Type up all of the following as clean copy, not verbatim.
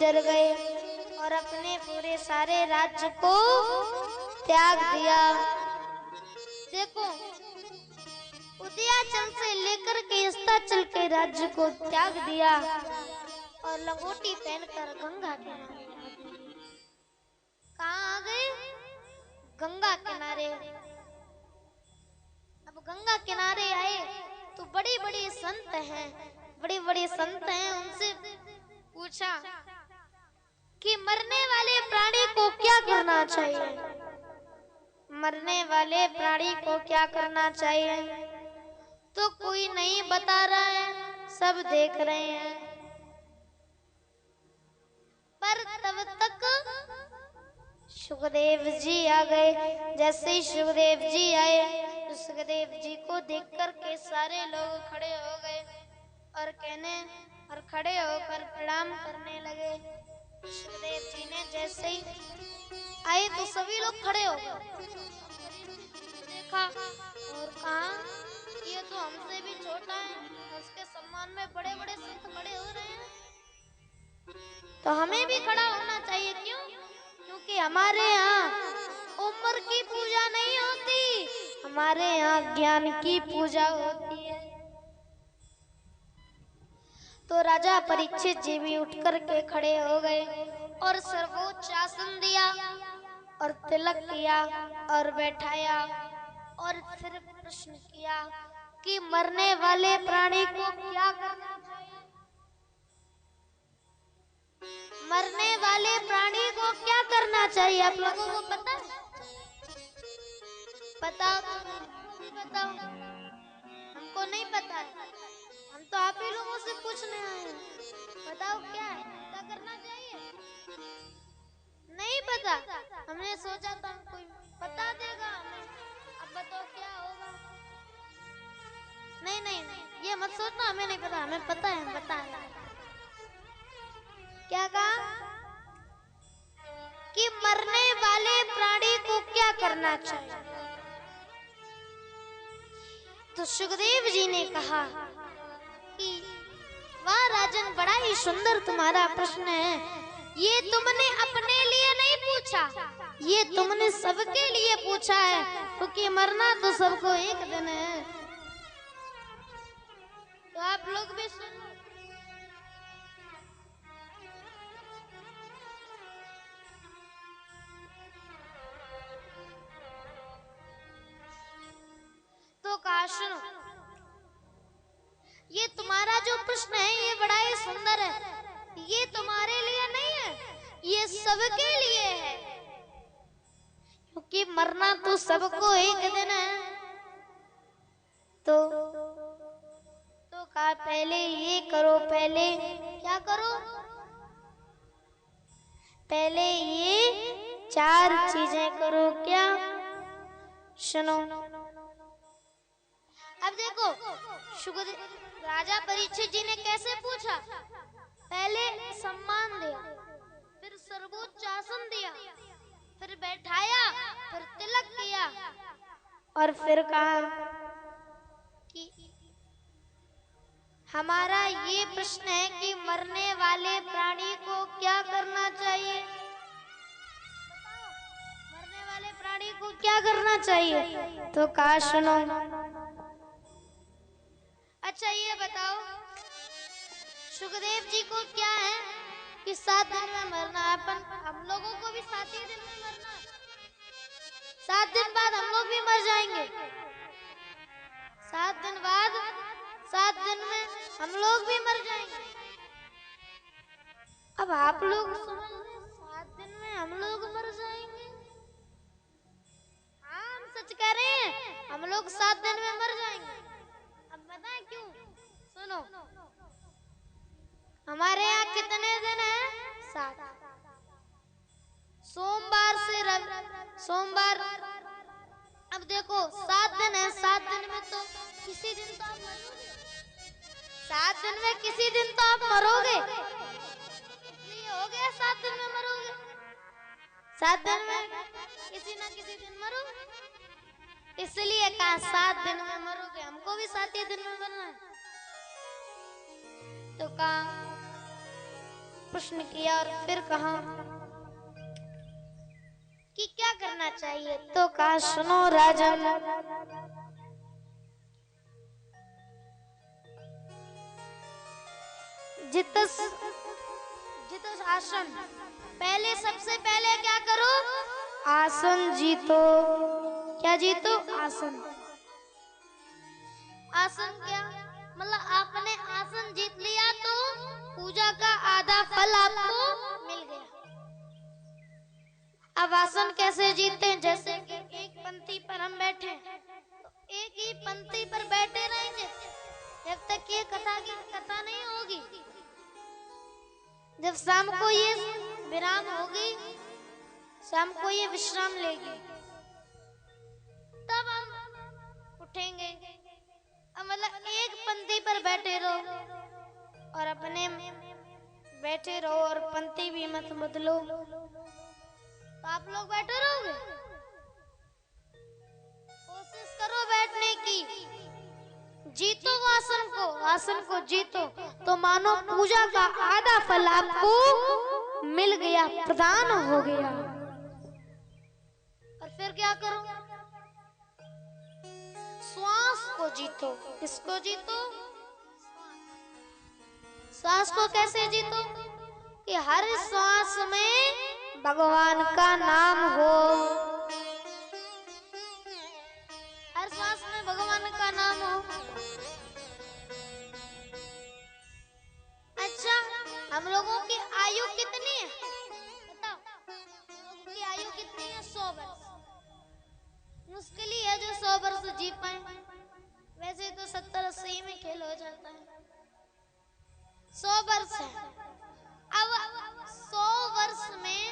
डर गए और अपने पूरे सारे राज्य को त्याग दिया। देखो, उदयाचल से लेकर के अस्ताचल के राज्य को त्याग दिया और लंगोटी पहनकर गंगा किनारे आ गए। कहाँ आ गए? गंगा किनारे। अब गंगा किनारे आए तो बड़े बड़े संत हैं, उनसे पूछा कि मरने वाले प्राणी को क्या करना चाहिए? मरने वाले प्राणी को क्या करना चाहिए? तो कोई नहीं बता रहा है, सब देख रहे हैं। पर तब तक सुखदेव जी आ गए। जैसे ही सुखदेव जी आए तो सुखदेव जी को देखकर के सारे लोग खड़े हो गए और खड़े होकर प्रणाम करने लगे। सुखदेव जी ने जैसे ही आए तो सभी लोग खड़े हो गए। देखा और कहा, ये तो हमसे भी छोटा है, उसके सम्मान में बड़े बड़े संत खड़े हो रहे हैं, तो हमें भी खड़ा होना चाहिए। क्यों? क्योंकि हमारे यहाँ उम्र की पूजा नहीं होती, हमारे यहाँ ज्ञान की पूजा होती है। तो राजा परीक्षित जी भी उठ कर के खड़े हो गए और सर्वोच्च आसन दिया और तिलक किया और बैठाया और फिर प्रश्न किया कि मरने वाले प्राणी को क्या करना चाहिए? मरने वाले प्राणी को क्या करना चाहिए? आप लोगों को पता है? बताओ, तुमको भी बताओ। हमको नहीं पता है, हम तो आप ही लोगों से पूछने आए हैं। बताओ क्या है, क्या करना चाहिए? नहीं पता। हमने सोचा था कोई बता देगा हमें। अब बताओ क्या होगा? नहीं नहीं, ये मत सोचना हमें नहीं पता, हमें पता है, हम बता रहे हैं। क्या कहा? कि मरने वाले प्राणी को क्या करना चाहिए? तो सुखदेव जी ने कहा कि वाह राजन, बड़ा ही सुंदर तुम्हारा प्रश्न है। ये तुमने अपने लिए नहीं पूछा, ये तुमने सबके लिए पूछा है, क्योंकि मरना तो सबको एक दिन है। तो आप लोग भी सुन लो। तो कहा, सुनो, ये तुम्हारा जो प्रश्न है ये बड़ा ही सुंदर है। ये तुम्हारे लिए नहीं है, ये सबके लिए है, क्योंकि मरना तो सबको एक दिन है। तो कहा, पहले ये करो, पहले क्या करो? पहले ये 4 चीजें करो। क्या? सुनो। अब देखो, राजा परीक्षित जी ने कैसे पूछा? पहले सम्मान दिया, फिर सर्वोच्च आसन दिया, फिर बैठाया, फिर तिलक किया और फिर कहा कि हमारा ये प्रश्न है कि मरने वाले प्राणी को क्या करना चाहिए? मरने वाले प्राणी को क्या करना चाहिए? तो कहा, सुनो, अच्छा ये बताओ, सुखदेव जी को क्या है कि 7 दिन में मरना। हम लोगों को भी 7 ही दिन में मरना, 7 दिन बाद हम लोग भी मर जाएंगे। 7 दिन बाद, 7 दिन में हम लोग भी मर जाएंगे। अब आप लोग समझ रहे, 7 दिन में हम लोग मर जाएंगे? हाँ, हम सच कह रहे हैं, हम लोग 7 दिन में मर जाएंगे। अब बताएं क्यों? सुनो, हमारे यहाँ कितने दिन हैं? 7। सोमवार से सोमवार। अब देखो 7 दिन है, 7 दिन में तो किसी दिन तो आप मरोगे। 7 दिन में किसी दिन तो आप मरोगे, इसलिए हो गया 7 दिन में मरोगे। 7 दिन में किसी ना किसी दिन मरोगे, इसलिए कहा 7 दिन में मरोगे। हमको भी 7 ही दिन में मरना है। तो कहा प्रश्न किया और फिर कहा कि क्या करना चाहिए। तो कहा सुनो राजन, जितस आसन, पहले सबसे पहले क्या करो, आसन जीतो। क्या जीतो? आसन। आसन क्या मतलब, आपने आसन जीत लिया तो पूजा का आधा फल आपको मिल गया। अब आसन कैसे जीते हैं? जैसे कि एक पंक्ति पर हम बैठे तो एक ही पंक्ति पर बैठे रहेंगे जब तक ये कथा की कथा नहीं होगी। जब शाम को ये विराम होगी, शाम को ये विश्राम लेगी, तब हम उठेंगे। अब मतलब एक पंक्ति पर बैठे रहो और अपने बैठे रहो और पंक्ति भी मत बदलो, तो आप लोग बैठे रहोगे? कोशिश करो बैठने की, जीतो आसन को, आसन को जीतो तो मानो पूजा का आधा फल आपको मिल गया, प्रदान हो गया। और फिर क्या करो? श्वास को जीतो। किसको जीतो? श्वास को कैसे जीतो? कि हर श्वास में भगवान का नाम हो, हर श्वास में भगवान का नाम हो। अच्छा, हम लोगों की आयु कितनी है बताओ? हम लोगों की आयु कितनी है? 100 वर्ष। मुश्किल ही है जो 100 वर्ष जी पाए, वैसे तो 70-80 में खेल हो जाता है। 100 वर्ष है। अब 100 वर्ष में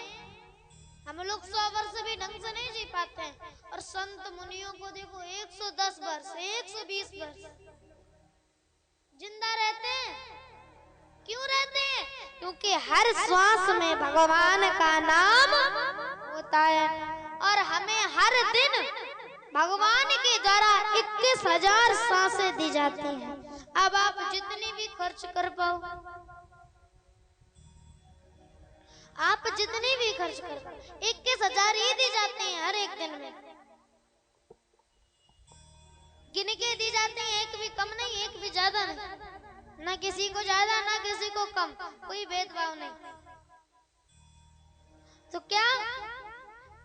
हम लोग 100 वर्ष भी ढंग से नहीं जी पाते हैं, और संत मुनियों को देखो 110 वर्ष, 120 वर्ष जिंदा रहते हैं। क्यों रहते हैं? क्योंकि हर श्वास में भगवान का नाम होता है, और हमें हर दिन भगवान के द्वारा 21,000 सांसें दी जाती हैं। अब आप जितनी भी खर्च कर पाओ, आप जितनी भी खर्च कर पाओ, 21,000 ही दी जाती हैं हर एक दिन में, गिन के दी जाती हैं। एक भी कम नहीं, एक भी ज्यादा नहीं, ना किसी को ज्यादा ना किसी को कम, कोई भेदभाव नहीं। तो क्या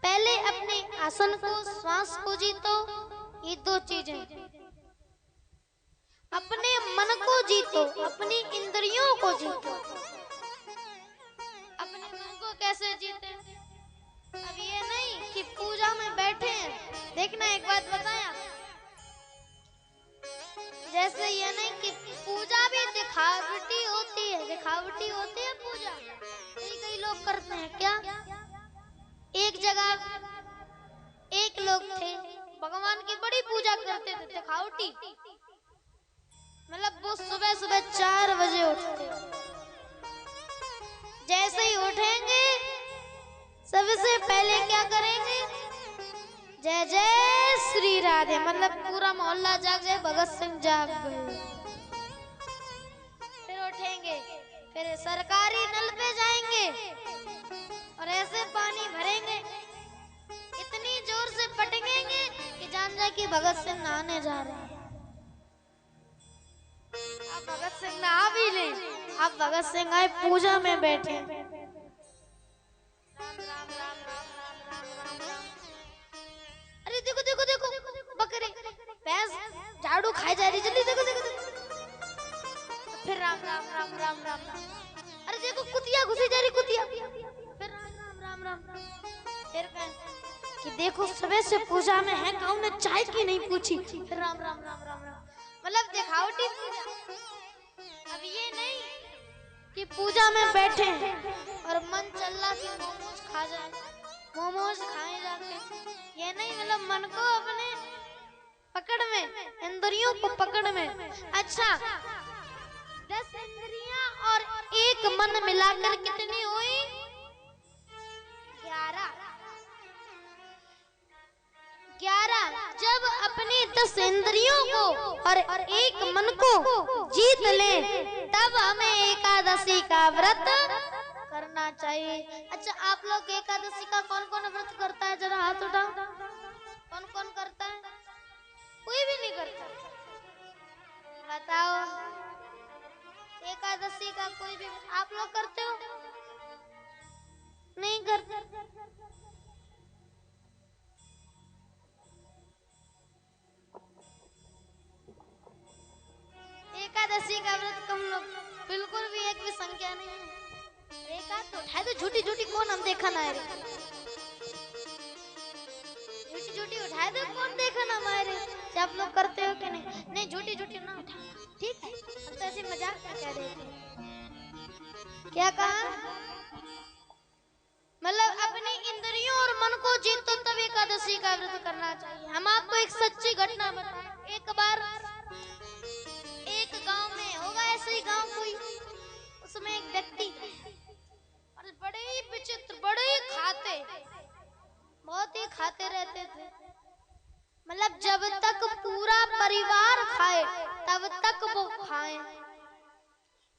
पहले अपने आसन को, श्वास को जीतो, ये 2 चीजें। अपने मन को जीतो, अपनी इंद्रियों को जीतो। अपने मन को कैसे जीते? अब ये नहीं कि पूजा में बैठे हैं। देखना, एक बात बताया, जैसे ये नहीं कि पूजा भी दिखावटी होती है, दिखावटी होती है पूजा। कई लोग करते हैं क्या, एक जगह एक लोग थे, भगवान की बड़ी पूजा करते थे, दिखावटी। मतलब वो सुबह सुबह 4 बजे उठते, जैसे ही उठेंगे सबसे पहले क्या करेंगे? जय जय श्री राधे, मतलब पूरा मोहल्ला जाग जाए, भगत सिंह जाग गए। फिर उठेंगे, फिर सरकारी नल पे जाएंगे और ऐसे पानी भरेंगे, इतनी जोर से पटकेंगे कि जान जाए कि भगत सिंह नहाने जा रहे हैं। अब भगत सिंह नहा भी ले, अब भगत सिंह आए पूजा में बैठे, राम राम राम राम राम राम राम राम। अरे देखो देखो देखो, बकरी भैंस झाड़ू खाई जा रही, जल्दी देखो देखो देखो। फिर राम राम राम राम राम राम। अरे देखो कुतिया घुसी जा रही, कुतिया। फिर राम राम राम राम राम। फिर कि देखो सुबह से पूजा में है, गाँव ने चाय की नहीं पूछी। फिर राम राम राम राम राम। मतलब दिखावटी पूजा। अब ये नहीं कि पूजा में बैठे हैं और मन चल रहा कि मोमोज खा जाए, मोमोज खाए जाके। ये नहीं, मतलब मन को अपने पकड़ में, इंद्रियों को पकड़ में। अच्छा, 10 इंद्रियां और 1 मन मिलाकर कितनी हुई? 11। जब अपनी 10 इंद्रियों को और 1 मन को जीत लें, तब हमें एकादशी का व्रत लोग एकादशी का कौन कौन व्रत करता है? जरा हाथ उठाओ। कौन कौन करता है? कोई भी नहीं करता। बताओ, एकादशी का कोई भी आप लोग करते हो? नहीं करते। एकादशी का व्रत कम लोग, बिल्कुल भी एक भी संख्या नहीं है। एक हाथ तो उठाए, तो झूठी झूठी कौन हम देखा ना रे, झूठी झूठी उठाए तो कौन देखा ना हमारे। आप लोग करते हो कि नहीं? नहीं, झूठी झूठी ना उठाना, ठीक है? हम तो ऐसे मजाक में कह रहे थे। क्या कहा? मतलब अपनी इंद्रियों और मन को जीतो तब एकादशी का व्रत करना चाहिए। हम आपको एक सच्ची घटना बताएं। एक बार एक गांव में होगा ऐसे ही गांव कोई, उसमें एक व्यक्ति और बड़े ही विचित्र, बड़े ही खाते, बहुत ही खाते रहते थे। मतलब जब तक पूरा परिवार खाए तब तक वो खाए,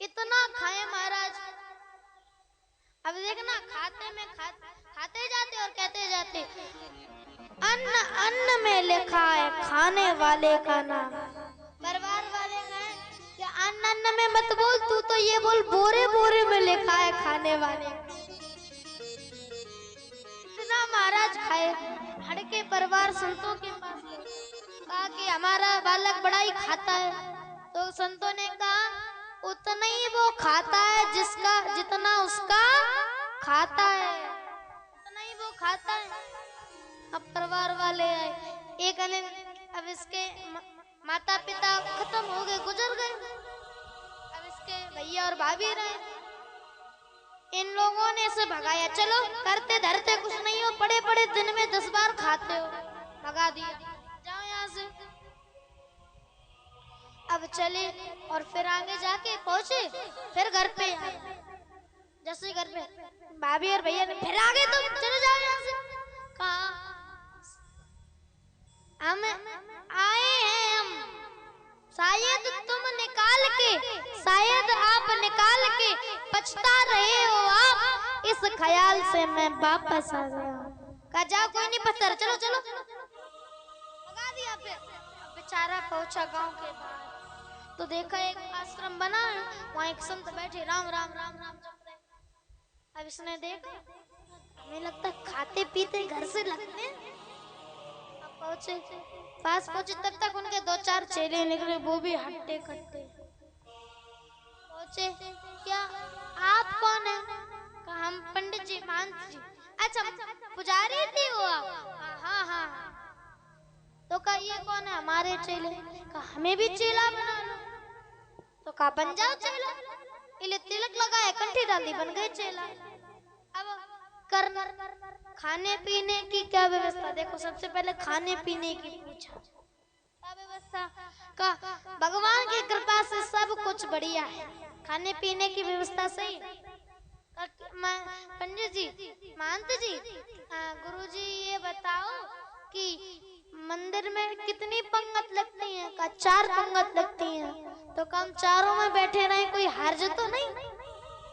इतना खाए महाराज। अब देखना, खाते में खाते जाते और कहते जाते, अन्न अन्न में लिखा है खाने वाले का नाम। परिवार वाले कहें कि अन्न अन्न में मत बोल, तू तो ये बोल बोरे बोरे में लिखा है खाने वाले। इतना महाराज खाए, हड़के परिवार संतों के पास कहा कि हमारा बालक बड़ा ही खाता है। तो संतों ने कहा उतना ही वो खाता है जितना उसका खाता है, उतना ही वो खाता है। अब परिवार वाले आए, एक ने, अब इसके माता पिता खत्म हो गए, गुजर गए। अब इसके भैया और भाभी रहे। इन लोगों ने इसे भगाया, चलो करते धरते कुछ नहीं हो, पड़े पड़े दिन में 10 बार खाते हो, भगा दिया, जाओ यहाँ से। अब चले और फिर आगे जाके पहुंचे, फिर घर पे आ गए। जैसे घर पे भाभी और भैया ने फिर आगे, तो चले जाओ यहाँ से। कहा हम आए हैं, हम शायद तुम निकाल के, शायद आप निकाल के पछता रहे हो आप, इस ख्याल से मैं वापस आ गया। कहा जाओ, कोई नहीं पत्थर, चलो चलो, भगा दिया। फिर बेचारा पहुंचा गांव के बाहर, तो देखा एक आश्रम बना है, वहाँ एक संत बैठे राम राम राम राम जप रहे। अब इसने देखा, हमें लगता खाते पीते घर से लगते हैं। अब पहुंचे, पास पहुंचे, तब तक उनके 2-4 चेले निकले, वो भी हट्टे कट्टे। पहुंचे, क्या आप कौन है? कहा हम पंडित जी, महंत जी। अच्छा, पुजारी थी वो आप? हाँ हाँ। तो कहा ये कौन है? हमारे चेले। कहा हमें भी चेला बना लो। तो कहा बन जाओ चेला। इले तिलक लगाए, कंठी डाली, बन गए चेला। अब करना, खाने पीने की क्या व्यवस्था? देखो, सबसे पहले खाने पीने की पूछा, क्या व्यवस्था? का भगवान की कृपा से सब कुछ बढ़िया है, खाने पीने की व्यवस्था सही। पंडित जी, महंत जी, गुरुजी ये बताओ कि मंदिर में कितनी पंगत लगती हैं? का 4 पंगत लगती हैं। तो हम चारों में बैठे रहे, कोई हर्ज तो नहीं?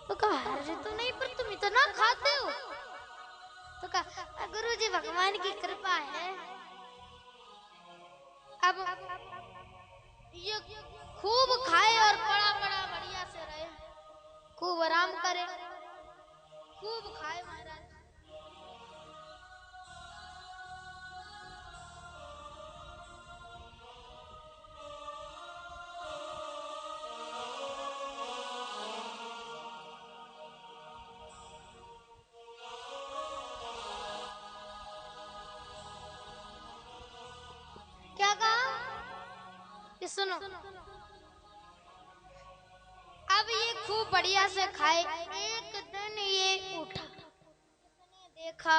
तो कहा हर्ज तो नहीं, पर तुम इतना खाते हो। तो कहा गुरुजी भगवान की कृपा है। अब ये खूब खाए और बड़ा बड़ा बढ़िया से रहे, खूब आराम करे, खूब खाए महाराज। क्या कहा कि सुनो, अब ये खूब बढ़िया से खाए। एक दिन ये उठा, इसने देखा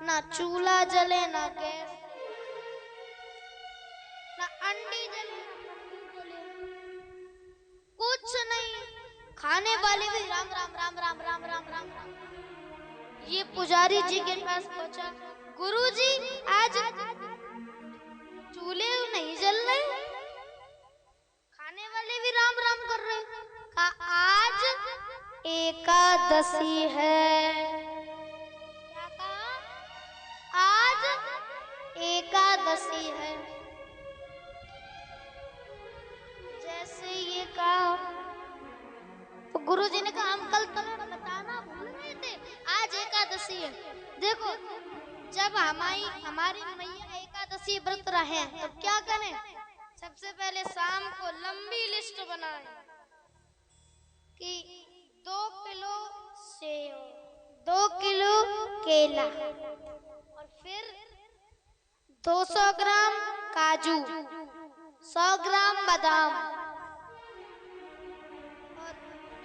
ना चूल्हा जले, ना गैस, ना अंडी जले, कुछ नहीं। खाने वाले भी राम राम राम राम राम राम राम राम। ये पुजारी जी के पास पहुंचा, गुरुजी आज चूल्हे नहीं जल रहे, खाने वाले भी राम राम कर रहे। कहा आज एकादशी है। एकादशी है। जैसे ये कहा तो गुरुजी ने कहा हम कल तुम्हें बताना भूल गए थे, आज एकादशी है। देखो जब हमारी मैया एकादशी व्रत रहे तो क्या करें, सबसे पहले शाम को लंबी लिस्ट बनाए कि 2 किलो सेव, 2 किलो केला और फिर 200 ग्राम काजू, 100 ग्राम बादाम और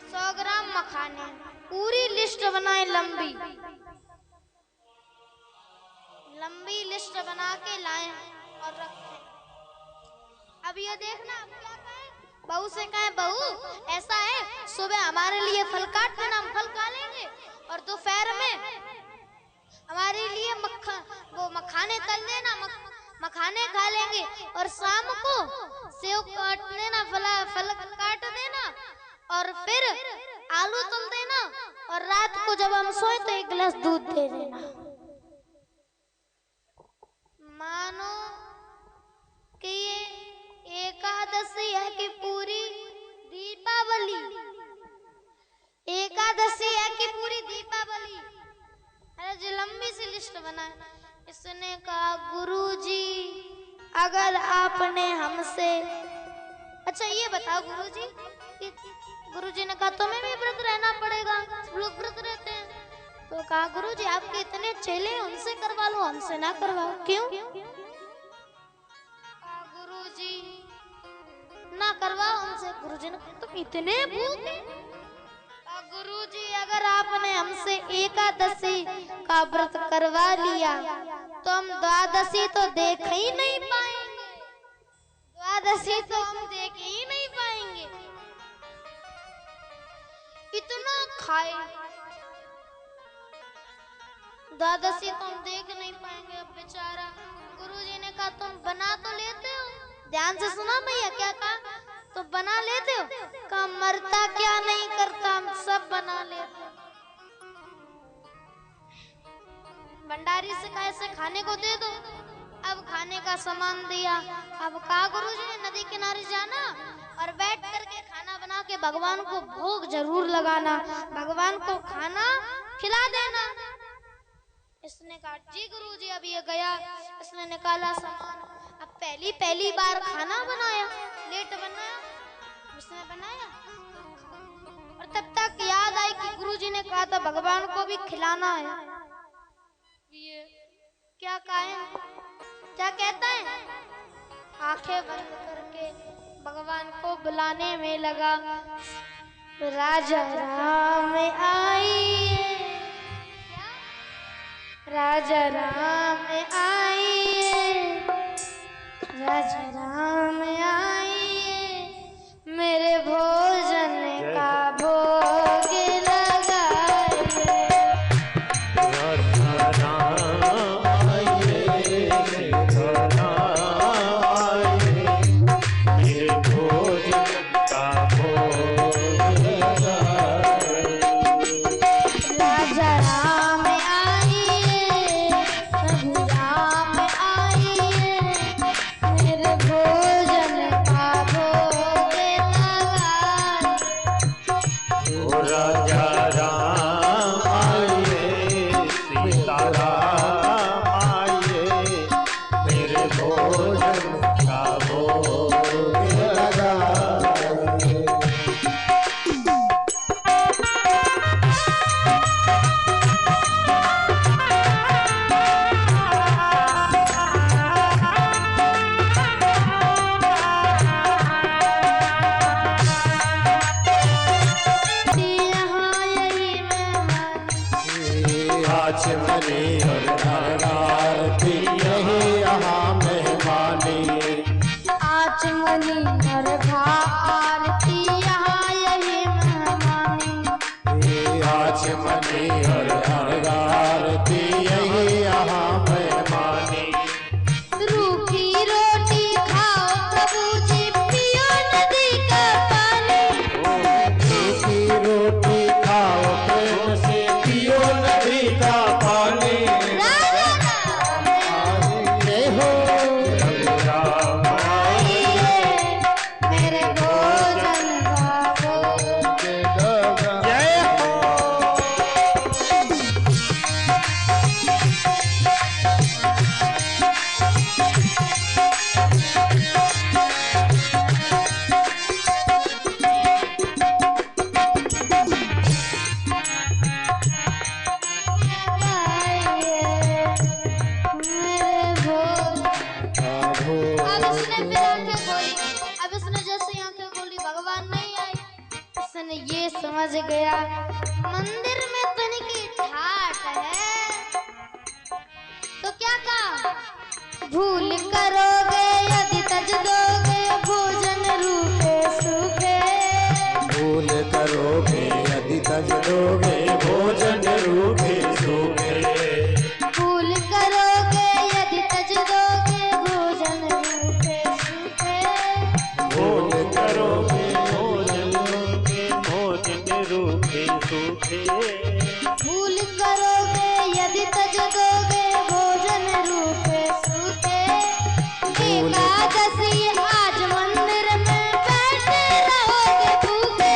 100 ग्राम मखाने, पूरी लिस्ट बनाए लंबी लिस्ट बना के लाए और रखे। अब ये देखना, अब क्या कहें, बहू से कहें बहू ऐसा है सुबह हमारे लिए फल काट देना, हम फल खा लेंगे और दोपहर में हमारे लिए मखाने तल देना, मखाने खा लेंगे और शाम को सेव काट देना, फल काट देना और फिर आलू तल देना और रात को जब हम सोए तो 1 गिलास दूध दे देना। मानो कि ये एकादशी है कि पूरी दीपावली, एकादशी है कि पूरी दीपावली। अरे जो लंबी सी लिस्ट बनाए, इसने कहा गुरुजी अगर आपने हमसे, अच्छा ये बताओ गुरुजी, गुरुजी ने कहा तुम्हें भी व्रत रहना पड़ेगा, सब लोग व्रत रहते हैं। तो कहा गुरुजी आपके इतने चेले हैं उनसे करवा लो, हमसे ना करवाओ। क्यों? कहा गुरुजी ना करवाओ हमसे। गुरुजी ने कहा तुम इतने भूखे? कहा गुरुजी अगर आपने हमसे एकादशी का व्रत करवा लिया तो हम द्वादशी तो देख ही नहीं पाएंगे, द्वादशी तो हम देख ही नहीं पाएंगे। इतना खाए द्वादशी तो हम देख नहीं पाएंगे। अब बेचारा गुरुजी ने कहा तुम बना तो लेते हो, ध्यान से सुना भैया क्या कहा, तो बना लेते हो? कहा मरता क्या नहीं करता, हम सब बना लेते। भंडारी से कहा ऐसे खाने को दे दो। अब खाने का सामान दिया। अब कहा गुरुजी ने नदी किनारे जाना और बैठ करके खाना बना के भगवान को भोग जरूर लगाना, भगवान को खाना खिला देना। इसने कहा जी गुरुजी। अब ये गया, इसने निकाला सामान, अब पहली बार खाना बनाया, लेट बनाया, उसने बनाया और तब तक याद आई कि गुरुजी ने कहा था भगवान को भी खिलाना है। ये क्या क्या कहता है, आंखें बंद करके भगवान को बुलाने में लगा। राजा राम आइए, राजा राम आइए, राजा राम आइए, मेरे भोजन का भोग लगाइए। राजा राम आइए, राजा राम आइए, मेरे भोजन का भोग लगाइए। राजा राम ये समझ गया मंदिर में तो इनकी ठाठ है, तो क्या कहा, भूल करोगे यदि तज दोगे भोजन रूखे सूखे, भूल करोगे यदि तज दोगे भोजन रूखे सूखे, भूल करोगे यदि तज दोगे भोजन रूखे सूखे, भूल करोगे भोजन रूखे भोजन रूखे सूखे, भूल करोगे यदि तज दोगे भोजन रूखे सूखे, एकादशी आज मंदिर में बैठे रहोगे भूखे,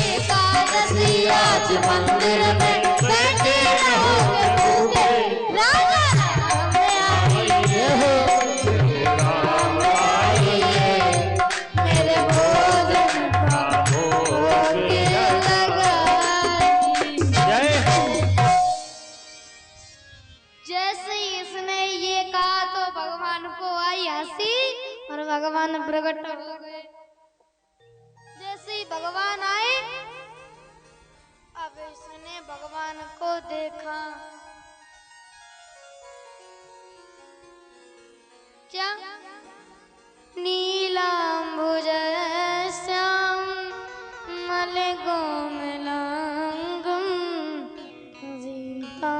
एकादशी आज मंदिर में बैठे रहोगे भूखे, राजा राम आइए हो, राम आइए, मेरे भोजन का भोग लगाइए। जैसे ही इसने ये कहा तो भगवान को आई हंसी और भगवान प्रकट हो गए। जैसे ही भगवान आए, अब इसने भगवान को देखा, क्या, नीलांबुज श्याम मलकोमलांगम सीता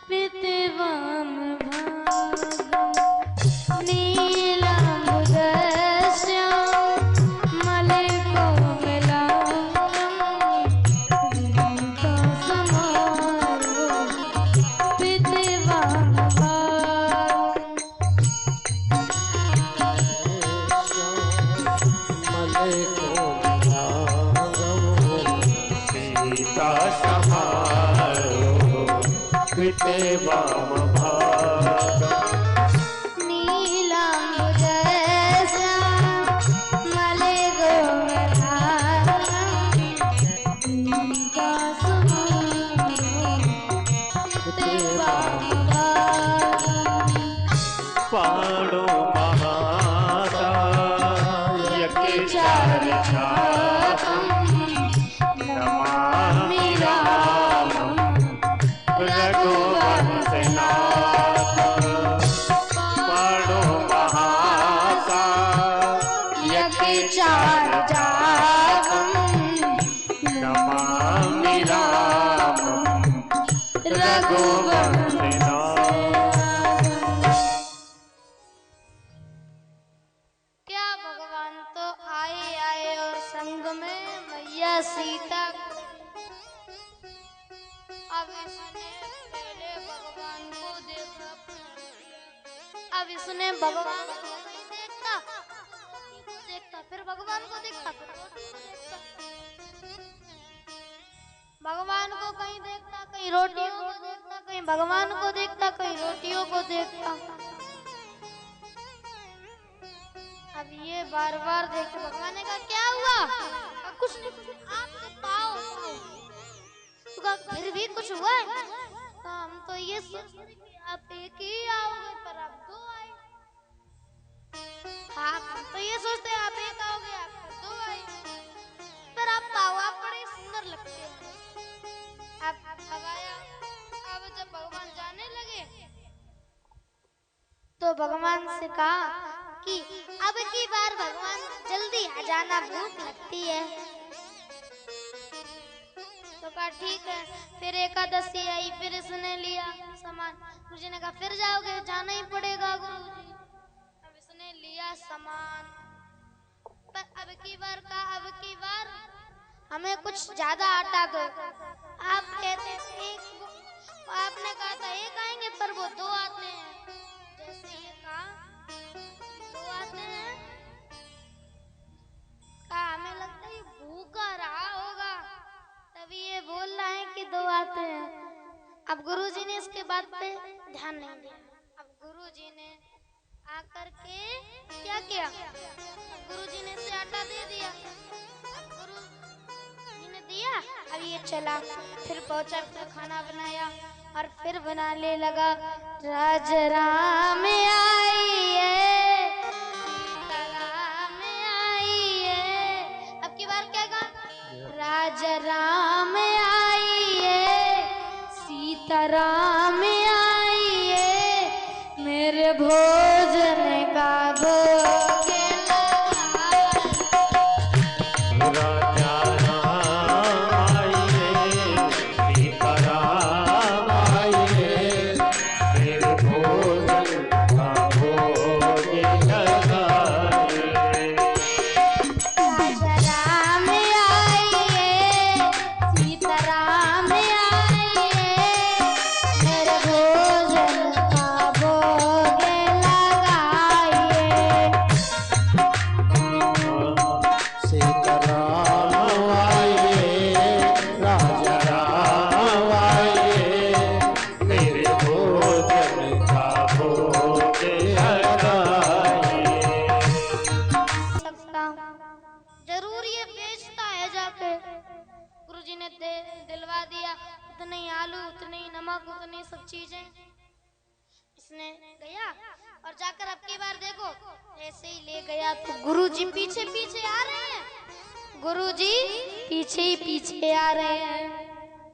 पितवाम भागम, नीलांबुज श्याम मलकोमलांगम सीता समारो पितवाम भागम, सीता समारो पितवाम भागम, नीलांबुज श्याम मलकोमलांगम सीता समारो पितवाम भागम, पाणो महाकाय के चार छातम नमामि रामं रघुवंशनाथं, पाणो महाकाय के चार छातम नमामि रामं रघुवंशनाथं। क्या भगवान तो आए और संग में मैया सीता। अब इसने पहले भगवान को देखा, अब इसने भगवान को नहीं देखता, फिर भगवान को देखता, भगवान को कहीं देखता, कहीं रोटियों को देखता, कहीं भगवान को देखता, कहीं रोटियों को देखता। अब ये बार बार देखते, भगवान ने कहा क्या हुआ? कुछ नहीं, कुछ नहीं, आपके पाँव। तो कहा फिर भी कुछ हुआ है? तो हम तो ये सोचते कि आप एक ही आओगे, पर आप दो आए। हाँ, हम तो ये सोचते आप एक आओगे, आप दो आए, पर आप पाँव आप बड़े सुंदर लगते हैं। अब आया, अब जब भगवान जाने लगे तो भगवान से कहा कि अब की बार भगवान जल्दी आ जाना, भूख लगती है। तो कहा ठीक है। फिर एकादशी आई, फिर इसने लिया सामान। गुरुजी ने कहा फिर जाओगे, जाना ही पड़ेगा गुरुजी। अब इसने लिया सामान, पर अब की बार हमें कुछ ज्यादा आटा दो। आप कहते एक, आपने कहा था एक आएंगे, पर वो दो आते हैं। जैसे ये कहा दो आते हैं, कहा हमें लगता है ये भूखा रहा होगा, तभी ये बोल रहा है कि दो आते हैं। अब गुरुजी ने इसके बात पे ध्यान नहीं दिया। अब गुरुजी ने आकर के क्या किया, गुरुजी ने इसे आटा दे दिया। अब गुरुजी ने दिया, अब ये चला, फिर पहुंचा, फिर खाना बनाया और फिर बनाने लगा। राज राम आई है, सीता राम आई है, राम आइए, सीताराम आइए, मेरे भोजन का भोग लगाइए। राजा राम आइए, सीताराम आइए, मेरे भोजन का भोग लगाइए। राजा राम आइए, सीताराम आइए, मेरे भोजन का भोग लगाइए। सीताराम आइए, राजा राम आइए, मेरे भोजन का भोग लगाइए। सकता हूँ जरूर ये बेचता है जाके। गुरुजी ने दिलवा दिया, उतने ही आलू, उतने ही नमक, उतनी सब चीजें। इसने गया और जाकर अब की बार देखो ऐसे ही ले गया तो गुरुजी पीछे पीछे आ रहे हैं। गुरुजी पीछे ही पीछे आ रहे हैं।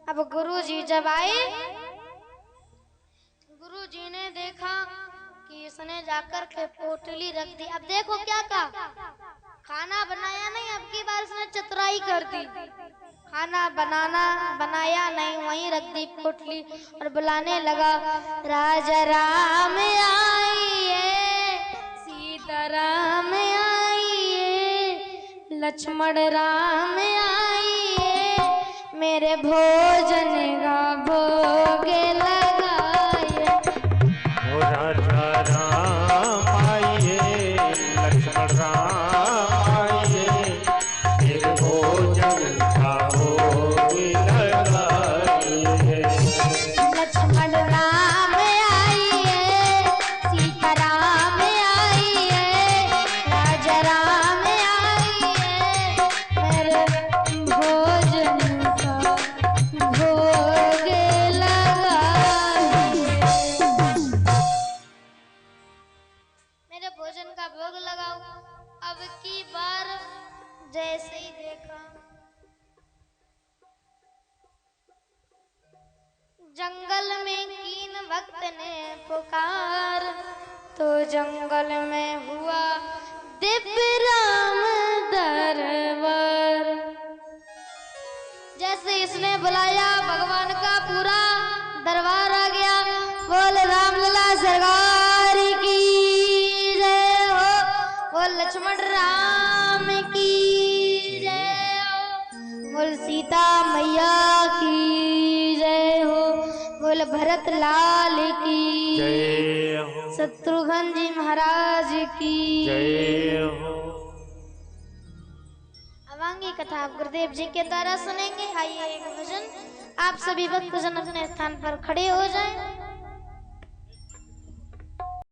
अब गुरुजी जब आए, गुरुजी ने देखा कि इसने जाकर के पोटली रख दी। अब देखो क्या कहा, खाना बनाया नहीं, अब की बार इसने चतुराई कर दी। खाना बनाया नहीं, वहीं रख दी पोटली और बुलाने लगा, राजा राम आइए, सीताराम आइए, लक्ष्मण राम आइए, मेरे भोजन का भोग लगाइए। ओ राजा राम आइए, लक्ष्मण राम आइए, मेरे भोजन का भोग लगाइए। लक्ष्मण राम आइए, सीताराम आइए, राजा राम आइए, मेरे भोजन का भोग लगाइए। मेरे भोजन का भोग लगाओ। अब की बार जैसे ही देखा, जंगल में कीन भक्त ने पुकार, तो जंगल में हुआ दिव्य राम दरबार। जैसे इसने बुलाया, भगवान का पूरा दरबार आ गया। बोल रामलला सरकार की जय हो, बोल लक्ष्मण राम की जय हो, बोल सीता मैया की जय हो, बोल भरत लाल की जय हो, शत्रुघ्न जी महाराज की जय हो। अब आगे कथा आप गुरुदेव जी के द्वारा सुनेंगे। आइए एक भजन, आप सभी भक्तजन अपने स्थान पर खड़े हो जाएं।